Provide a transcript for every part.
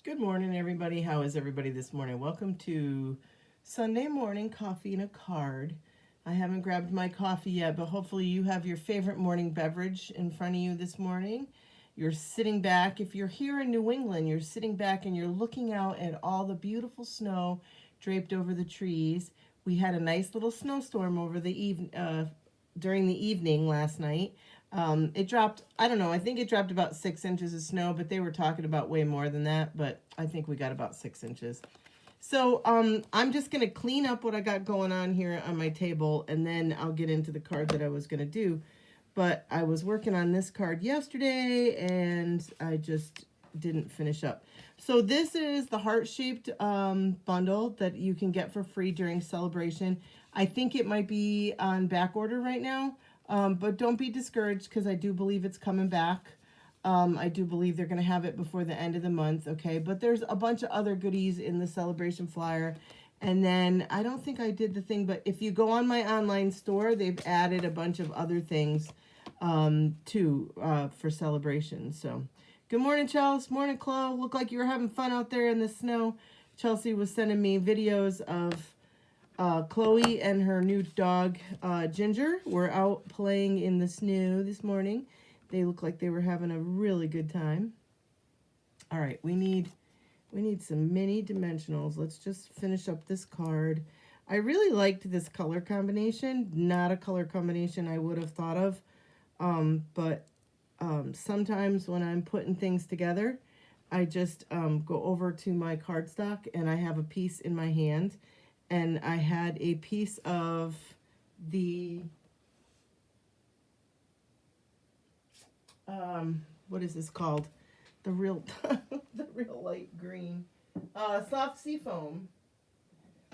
Good morning, everybody. How is everybody this morning? Welcome to Sunday morning coffee and a card. I haven't grabbed my coffee yet, but hopefully you have your favorite morning beverage in front of you this morning. You're sitting back. If you're here in New England, you're sitting back and you're looking out at all the beautiful snow draped over the trees. We had a nice little snowstorm over the during the evening last night. It dropped, I don't know, I think it dropped about 6 inches of snow, but they were talking about way more than that, but I think we got about 6 inches. So I'm just going to clean up what I got going on here on my table, and then I'll get into the card that I was going to do. But I was working on this card yesterday, and I just didn't finish up. So this is the heart-shaped bundle that you can get for free during celebration. I think it might be on back order right now. But don't be discouraged because I do believe it's coming back. I do believe they're going to have it before the end of the month, okay? But there's a bunch of other goodies in the celebration flyer. And then I don't think I did the thing, but if you go on my online store, they've added a bunch of other things too for celebration. So good morning, Chelsea. Morning, Chloe. Look like you were having fun out there in the snow. Chelsea was sending me videos of Chloe and her new dog, Ginger, were out playing in the snow this morning. They look like they were having a really good time. All right, we need some mini dimensionals. Let's just finish up this card. I really liked this color combination. Not a color combination I would have thought of, but sometimes when I'm putting things together, I just go over to my cardstock and I have a piece in my hand. And I had a piece of the, what is this called? The real, the real light green, soft seafoam,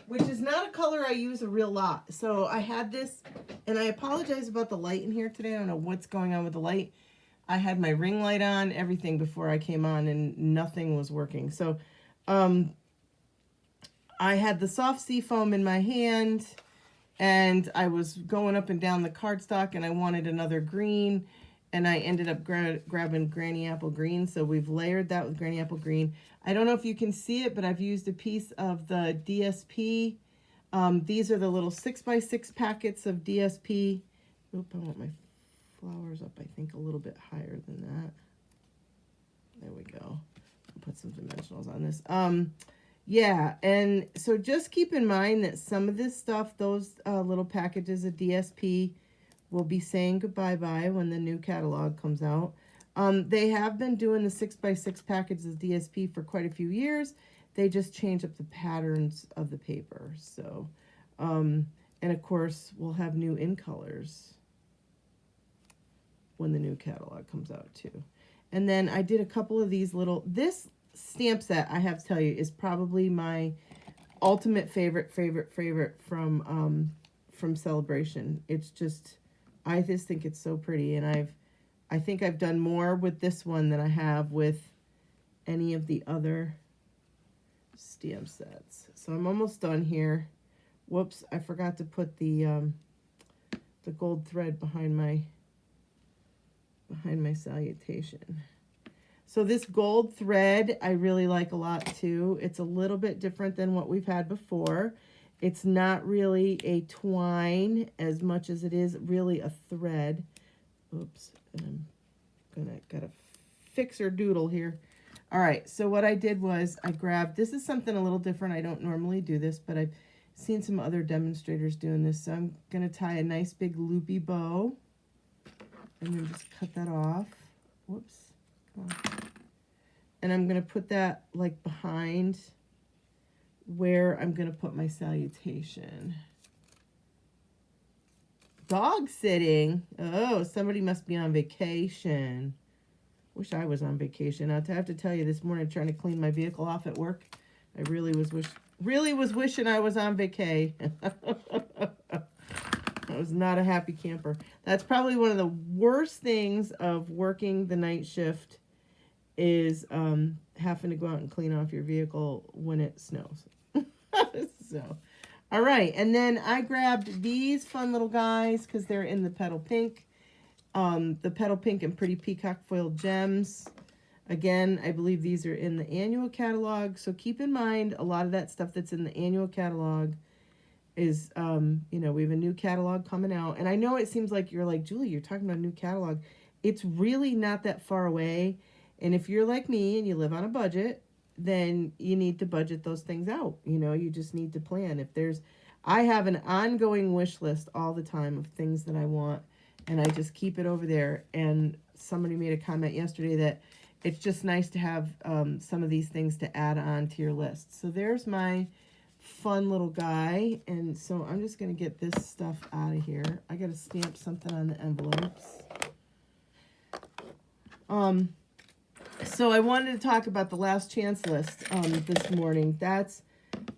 which is not a color I use a real lot. So I had this, and I apologize about the light in here today. I don't know what's going on with the light. I had my ring light on, everything before I came on, and nothing was working. So, I had the soft seafoam in my hand, and I was going up and down the cardstock, and I wanted another green, and I ended up grabbing Granny Apple Green, so we've layered that with Granny Apple Green. I don't know if you can see it, but I've used a piece of the DSP. These are the little 6x6 packets of DSP. Oop, I want my flowers up, I think, a little bit higher than that. There we go. I'll put some dimensionals on this. Yeah, and so just keep in mind that some of this stuff, those little packages of DSP, will be saying goodbye-bye when the new catalog comes out. They have been doing the 6x6 packages of DSP for quite a few years. They just change up the patterns of the paper. So, and of course, we'll have new in colors when the new catalog comes out too. And then I did a couple of these little, this stamp set, I have to tell you, is probably my ultimate favorite from Celebration. It's just, I just think it's so pretty, and I think I've done more with this one than I have with any of the other stamp sets. So I'm almost done here. Whoops, I forgot to put the gold thread behind my salutation. So this gold thread I really like a lot too. It's a little bit different than what we've had before. It's not really a twine as much as it is really a thread. Oops, and I'm gotta fix her doodle here. All right, so what I did was I grabbed, this is something a little different. I don't normally do this, but I've seen some other demonstrators doing this. So I'm gonna tie a nice big loopy bow and then just cut that off. Whoops. And I'm going to put that like behind where I'm going to put my salutation. Dog sitting. Oh, somebody must be on vacation. Wish I was on vacation. I have to tell you, this morning trying to clean my vehicle off at work, I really was wishing I was on vacay. I was not a happy camper. That's probably one of the worst things of working the night shift is having to go out and clean off your vehicle when it snows. So, all right. And then I grabbed these fun little guys because they're in the petal pink. The petal pink and pretty peacock foil gems. Again, I believe these are in the annual catalog. So keep in mind, a lot of that stuff that's in the annual catalog is, you know, we have a new catalog coming out. And I know it seems like you're like, Julie, you're talking about a new catalog. It's really not that far away. And if you're like me and you live on a budget, then you need to budget those things out. You know, you just need to plan. If there's, I have an ongoing wish list all the time of things that I want, and I just keep it over there. And somebody made a comment yesterday that it's just nice to have some of these things to add on to your list. So there's my fun little guy. And so I'm just going to get this stuff out of here. I got to stamp something on the envelopes. So I wanted to talk about the last chance list this morning. That's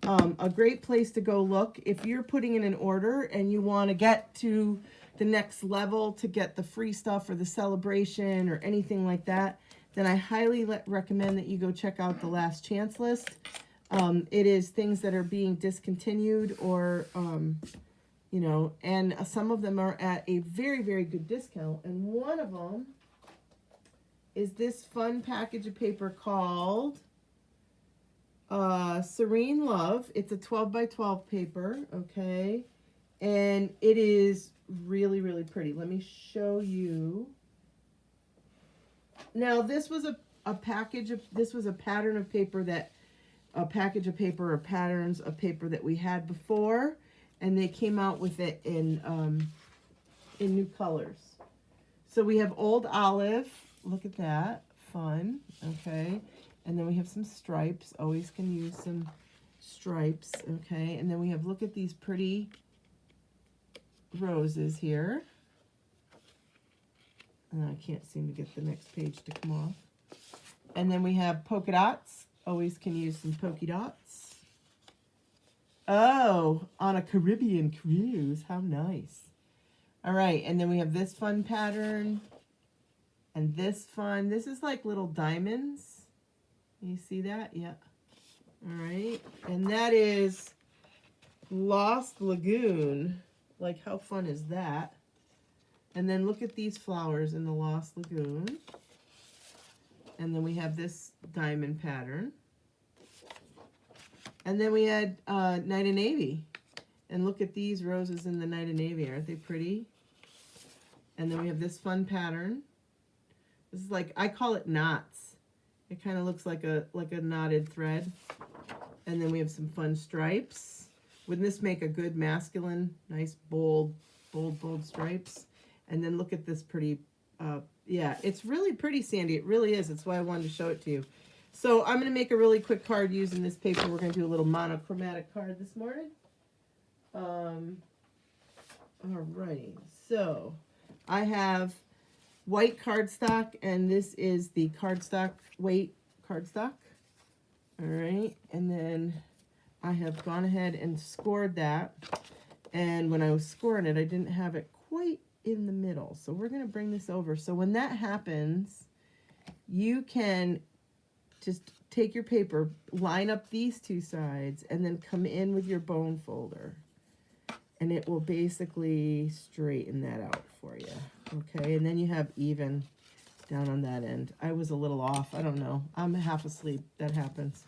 a great place to go look. If you're putting in an order and you want to get to the next level to get the free stuff or the celebration or anything like that, then I highly recommend that you go check out the last chance list. It is things that are being discontinued or, you know, and some of them are at a very, very good discount. And one of them is this fun package of paper called Serene Love. It's a 12 by 12 paper, okay? And it is really, really pretty. Let me show you. Now, this was a package of, this was a pattern of paper that, a package of paper or patterns of paper that we had before, and they came out with it in new colors. So we have Old Olive. Look at that. Fun. Okay. And then we have some stripes. Always can use some stripes. Okay. And then we have, look at these pretty roses here. And I can't seem to get the next page to come off. And then we have polka dots. Always can use some polka dots. Oh, on a Caribbean cruise. How nice. All right. And then we have this fun pattern. And this fun. This is like little diamonds. You see that? Yeah. All right. And that is Lost Lagoon. Like, how fun is that? And then look at these flowers in the Lost Lagoon. And then we have this diamond pattern. And then we had Night of Navy. And look at these roses in the Night of Navy. Aren't they pretty? And then we have this fun pattern. This is like, I call it knots. It kind of looks like a knotted thread. And then we have some fun stripes. Wouldn't this make a good masculine, nice, bold stripes? And then look at this pretty, yeah, it's really pretty, Sandy. It really is. That's why I wanted to show it to you. So I'm going to make a really quick card using this paper. We're going to do a little monochromatic card this morning. All righty. So I have white cardstock, and this is the cardstock weight cardstock. All right. And then I have gone ahead and scored that. And when I was scoring it, I didn't have it quite in the middle. So we're going to bring this over. So when that happens, you can just take your paper, line up these two sides, and then come in with your bone folder. And it will basically straighten that out for you. Okay, and then you have even down on that end. I was a little off. I don't know. I'm half asleep. That happens.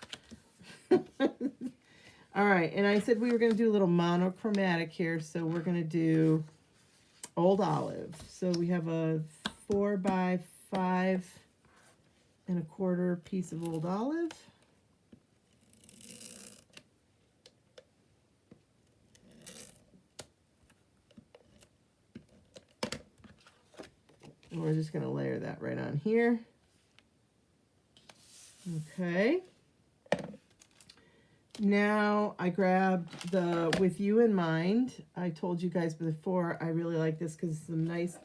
All right, and I said we were going to do a little monochromatic here, so we're going to do Old Olive. So we have a 4 by 5 1/4 piece of Old Olive. And we're just going to layer that right on here. Okay. Now I grabbed the With You in Mind. I told you guys before I really like this because it's some nice,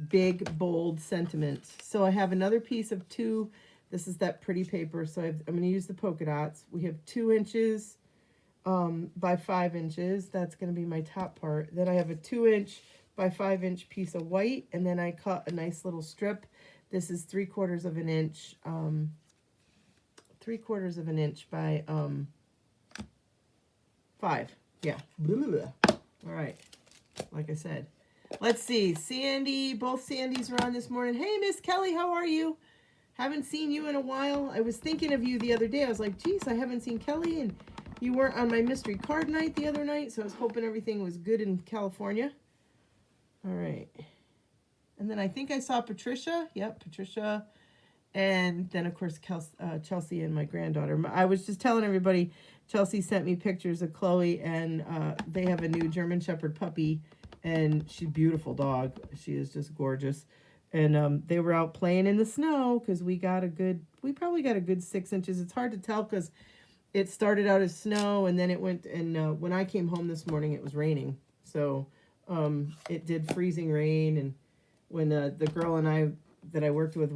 big, bold sentiment. So I have another piece of 2. This is that pretty paper. So I'm going to use the polka dots. We have 2 inches by 5 inches. That's going to be my top part. Then I have a 2-inch by 5-inch piece of white, and then I cut a nice little strip. This is 3/4 of an inch, 3/4 of an inch by 5. Yeah. Blah, blah, blah. All right. Like I said. Let's see. Sandy, both Sandys are on this morning. Hey, Miss Kelly, how are you? Haven't seen you in a while. I was thinking of you the other day. I was like, geez, I haven't seen Kelly, and you weren't on my mystery card night the other night, so I was hoping everything was good in California. All right. And then I think I saw Patricia. Yep, Patricia. And then, of course, Chelsea and my granddaughter. I was just telling everybody, Chelsea sent me pictures of Chloe, and they have a new German Shepherd puppy, and she's a beautiful dog. She is just gorgeous. And they were out playing in the snow because we probably got a good 6 inches. It's hard to tell because it started out as snow, and then it went, and when I came home this morning, it was raining. So it did freezing rain, and when the girl and I that I worked with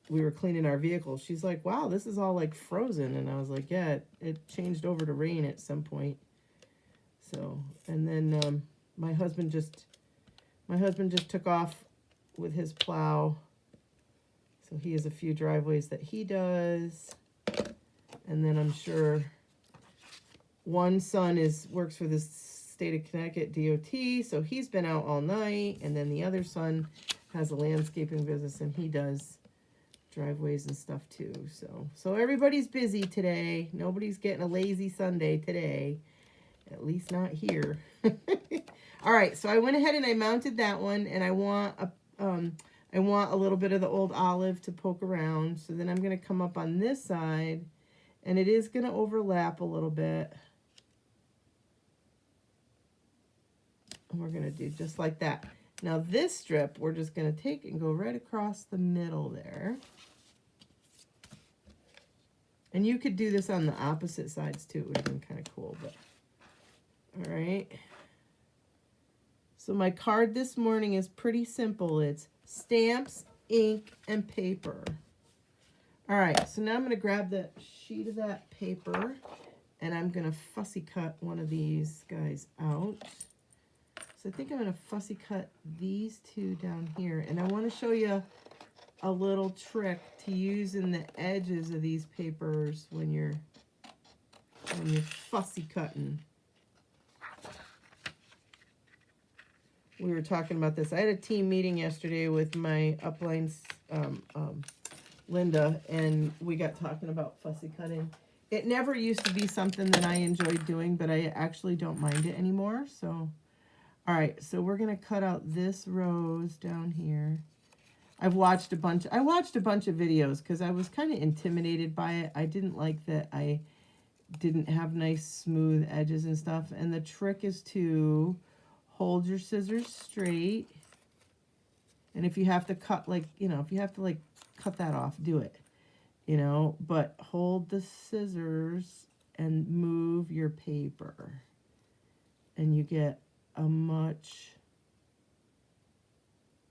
we were cleaning our vehicle, she's like, wow, this is all like frozen. And I was like, yeah, it changed over to rain at some point. So, and then my husband just took off with his plow. So he has a few driveways that he does. And then I'm sure one son works for the state of Connecticut DOT, so he's been out all night. And then the other son has a landscaping business, and he does driveways and stuff too. So everybody's busy today. Nobody's getting a lazy Sunday today, at least not here. All right, so I went ahead and I mounted that one, and I want a little bit of the old olive to poke around. So then I'm going to come up on this side, and it is going to overlap a little bit. And we're going to do just like that. Now this strip, we're just going to take and go right across the middle there. And you could do this on the opposite sides too. It would have been kind of cool, but all right. So my card this morning is pretty simple. It's stamps, ink, and paper. All right, so now I'm going to grab that sheet of that paper, and I'm going to fussy cut one of these guys out. So I think I'm going to fussy cut these two down here. And I want to show you a little trick to use in the edges of these papers when you're fussy cutting. We were talking about this. I had a team meeting yesterday with my uplines, Linda, and we got talking about fussy cutting. It never used to be something that I enjoyed doing, but I actually don't mind it anymore. So, all right, so we're going to cut out this rose down here. I watched a bunch of videos because I was kind of intimidated by it. I didn't like that I didn't have nice smooth edges and stuff. And the trick is to hold your scissors straight. And if you have to cut, if you have to cut that off, do it. But hold the scissors and move your paper. And you get a much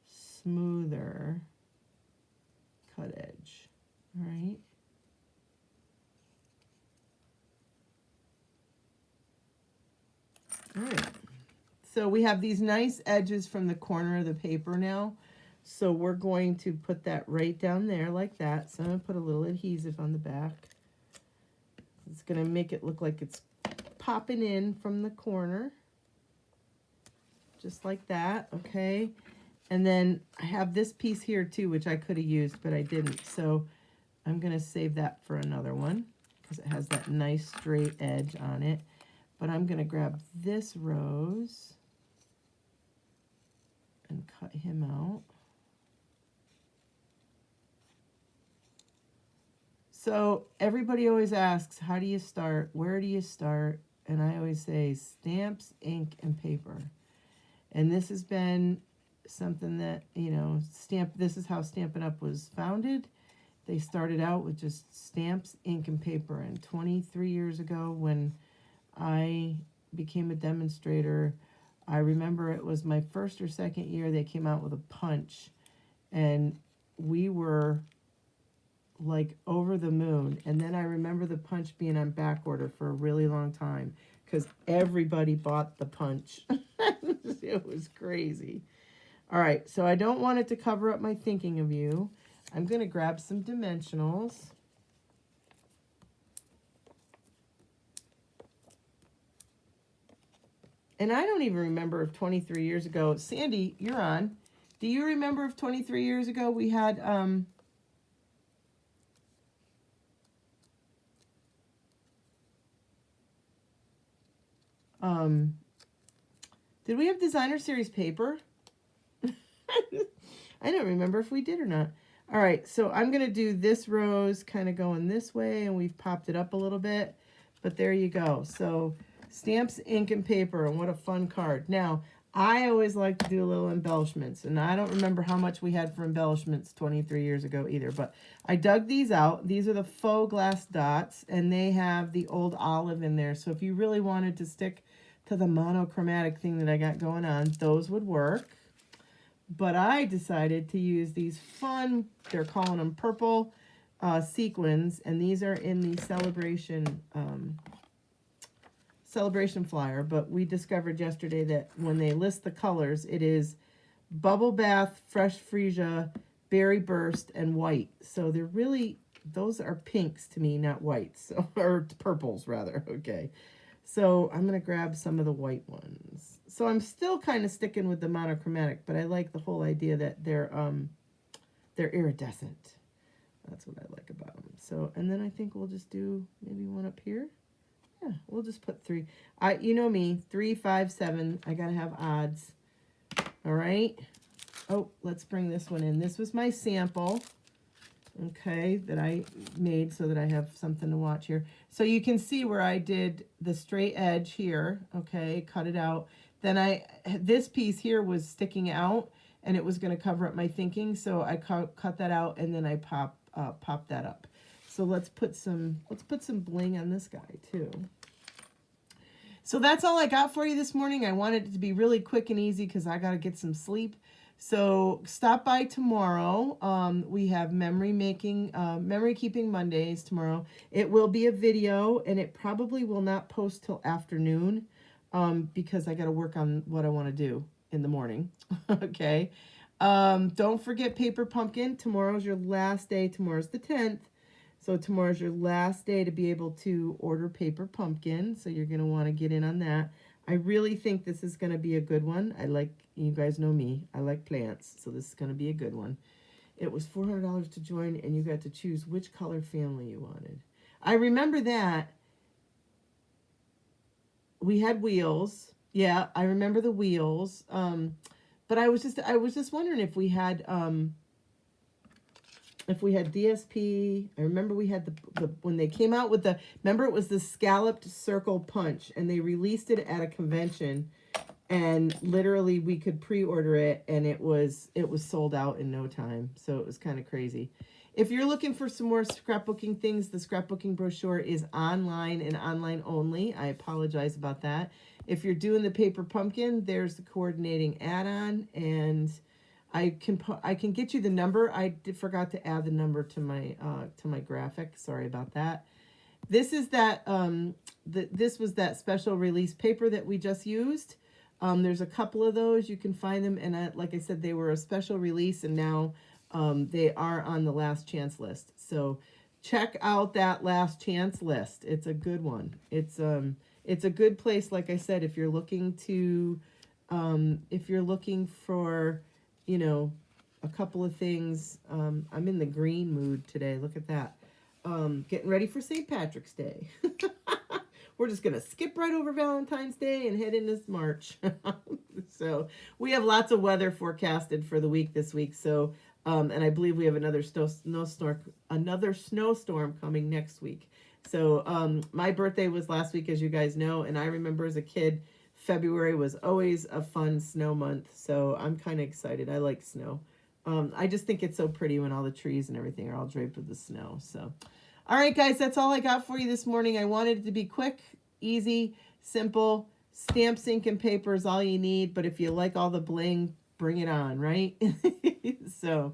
smoother cut edge. All right. All right. So we have these nice edges from the corner of the paper now. So we're going to put that right down there like that. So I'm going to put a little adhesive on the back. It's going to make it look like it's popping in from the corner. Just like that, okay? And then I have this piece here too, which I could have used, but I didn't. So I'm going to save that for another one because it has that nice straight edge on it. But I'm going to grab this rose and cut him out. So everybody always asks, how do you start? Where do you start? And I always say stamps, ink, and paper. And this has been something that, this is how Stampin' Up! Was founded. They started out with just stamps, ink, and paper. And 23 years ago, when I became a demonstrator, I remember it was my first or second year they came out with a punch. And we were like over the moon. And then I remember the punch being on back order for a really long time because everybody bought the punch. It was crazy. All right, so I don't want it to cover up my thinking of you. I'm going to grab some dimensionals. And I don't even remember if 23 years ago, Sandy, you're on. Do you remember if 23 years ago we had Did we have designer series paper? I don't remember if we did or not. All right, so I'm going to do this rose kind of going this way, and we've popped it up a little bit. But there you go. So stamps, ink, and paper, and what a fun card. Now, I always like to do a little embellishments, and I don't remember how much we had for embellishments 23 years ago either, but I dug these out. These are the faux glass dots, and they have the old olive in there. So if you really wanted to stick to the monochromatic thing that I got going on, those would work. But I decided to use these fun, they're calling them purple sequins, and these are in the celebration flyer. But we discovered yesterday that when they list the colors, it is bubble bath, fresh freesia, berry burst, and white. So they're really, those are pinks to me, not whites, so, or purples rather. Okay, so I'm gonna grab some of the white ones. So I'm still kind of sticking with the monochromatic, but I like the whole idea that they're iridescent. That's what I like about them. So, and then I think we'll just do maybe one up here. Yeah, we'll just put 3. You know me, 3, 5, 7. I gotta have odds. All right. Oh, let's bring this one in. This was my sample, okay, that I made so that I have something to watch here. So you can see where I did the straight edge here, okay, cut it out. Then this piece here was sticking out, and it was going to cover up my thinking, so I cut that out, and then I popped that up. So let's put some bling on this guy too. So that's all I got for you this morning. I wanted it to be really quick and easy because I got to get some sleep. So stop by tomorrow. We have memory keeping Mondays tomorrow. It will be a video, and it probably will not post till afternoon because I got to work on what I want to do in the morning. Okay. Don't forget Paper Pumpkin. Tomorrow's your last day. Tomorrow's the 10th. So tomorrow's your last day to be able to order Paper Pumpkin. So you're going to want to get in on that. I really think this is going to be a good one. You guys know me, I like plants, so this is going to be a good one. It was $400 to join, and you got to choose which color family you wanted. I remember that. We had wheels. Yeah, I remember the wheels. But I was just wondering if we had DSP. I remember we had the when they came out with remember it was the scalloped circle punch, and they released it at a convention, and literally we could pre-order it, and it was sold out in no time. So it was kind of crazy. If you're looking for some more scrapbooking things, the scrapbooking brochure is online and online only. I apologize about that. If you're doing the Paper Pumpkin, there's the coordinating add-on, and I can get you the number. I forgot to add the number to my graphic. Sorry about that. This is this was that special release paper that we just used. There's a couple of those. You can find them, and like I said, they were a special release, and now they are on the last chance list. So check out that last chance list. It's a good one. It's a good place, like I said, if you're looking for, a couple of things. I'm in the green mood today. Look at that. Getting ready for St. Patrick's Day. We're just going to skip right over Valentine's Day and head into March. So we have lots of weather forecasted for the week this week. So, and I believe we have another snowstorm coming next week. So my birthday was last week, as you guys know, and I remember as a kid, February was always a fun snow month. So I'm kind of excited. I like snow. I just think it's so pretty when all the trees and everything are all draped with the snow. So, all right, guys, that's all I got for you this morning. I wanted it to be quick, easy, simple. Stamps, ink, and paper is all you need. But if you like all the bling, bring it on, right? So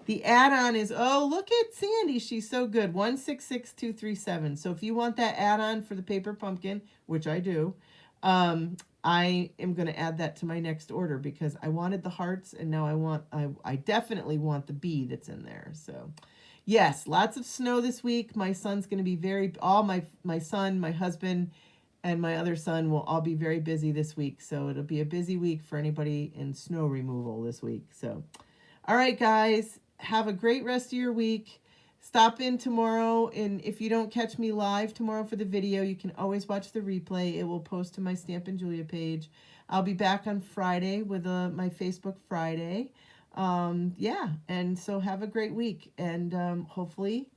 the add-on is, oh, look at Sandy. She's so good. 166237. So if you want that add-on for the Paper Pumpkin, which I do, I am going to add that to my next order because I wanted the hearts, and now I definitely want the bee that's in there. So yes, lots of snow this week. My son's going to be my son, my husband, and my other son will all be very busy this week. So it'll be a busy week for anybody in snow removal this week. So, all right, guys, have a great rest of your week. Stop in tomorrow, and if you don't catch me live tomorrow for the video, you can always watch the replay. It will post to my Stampin' Julia page. I'll be back on Friday with my Facebook Friday. Yeah, and so have a great week, and hopefully,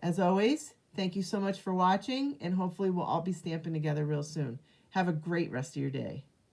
as always, thank you so much for watching, and hopefully we'll all be stamping together real soon. Have a great rest of your day.